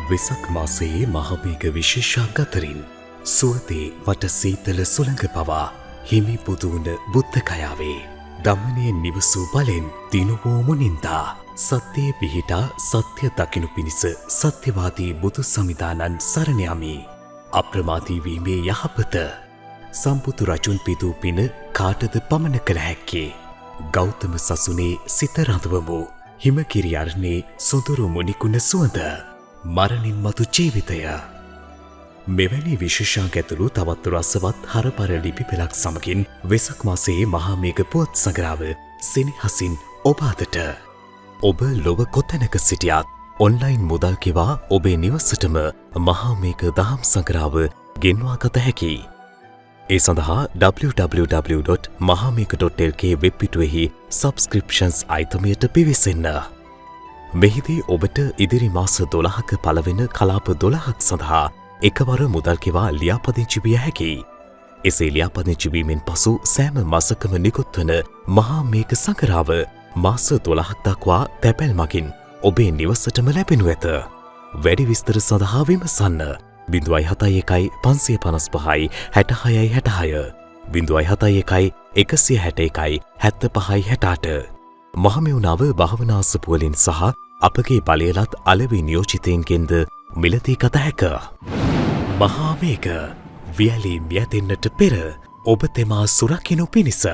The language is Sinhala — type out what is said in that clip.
වෙසක් මාසයේ මහමේඝ විශේෂාංග අතරින් සුවතේ වට සීතල සුළඟ පවා හිමි පුදුවන බුද්ධ කයාවේ දමනයෙන් නිවසූ බලෙන් දිනුවෝ මුනින්දා සත්‍යයේ පිහිටා සත්‍ය දකිනු පිණිස සත්‍යවාදී බුදු සමිදානන් සරණ යමි. අප්‍රමාදී වීමේ යහපත සම්පුතු රජුන් පිදූ පින කාටද පමන කළ හැක්කේ. ගෞතම සසුනේ සිත රඳවමු. හිමකිරි අරණේ සොඳුරු මුනිකුණ සුවඳ මරණින් මතු ජීවිතය. මෙවැනි විශේෂාංග ඇතුළු තවත් රසවත් හරපර ලිපි පෙළක් සමගින් වෙසක් මාසයේ මහා මේඝ පුවත් සඟරාව සෙනෙහසින් ඔබ අතට. ඔබ ලොව කොතැනක සිටියත් ඔන්ලයින් මුදල් කෙවා ඔබේ නිවසටම මහා මේඝ දහම් සඟරාව ගෙන්වා ගත හැකියි. ඒ සඳහා www.mahameka.lk වෙබ් පිටුවෙහි සබ්ස්ක්‍රිප්ෂන්ස් අයිතමයට පිවිසෙන්න. මෙහිදී ඔබට ඉදිරි මාස 12ක පළවෙන කලාප 12ක් සඳහා එකවර මුදල් කෙවා ලියාපදිංචි විය හැකියි. එසේ ලියාපදිංචි වීමෙන් පසු සෑම මාසකම නිකුත් වන මහා මේඝ සඟරාව මාස 12ක් දක්වා තැපැල් මගින් ඔබේ නිවසටම ලැබෙනු ඇත. වැඩි විස්තර සඳහා විමසන්න 071 555 6666 071 161 7568 මහමෙවුනාව භාවනාසපුවලින් සහ අපගේ බලයලත් අලෙවි නියෝජිතයින්ගෙන්ද මිලදී ගත හැක. මහා මේඝ වියලී මියැදෙන්නට පෙර ඔබ තෙමා සුරකිනු පිණිස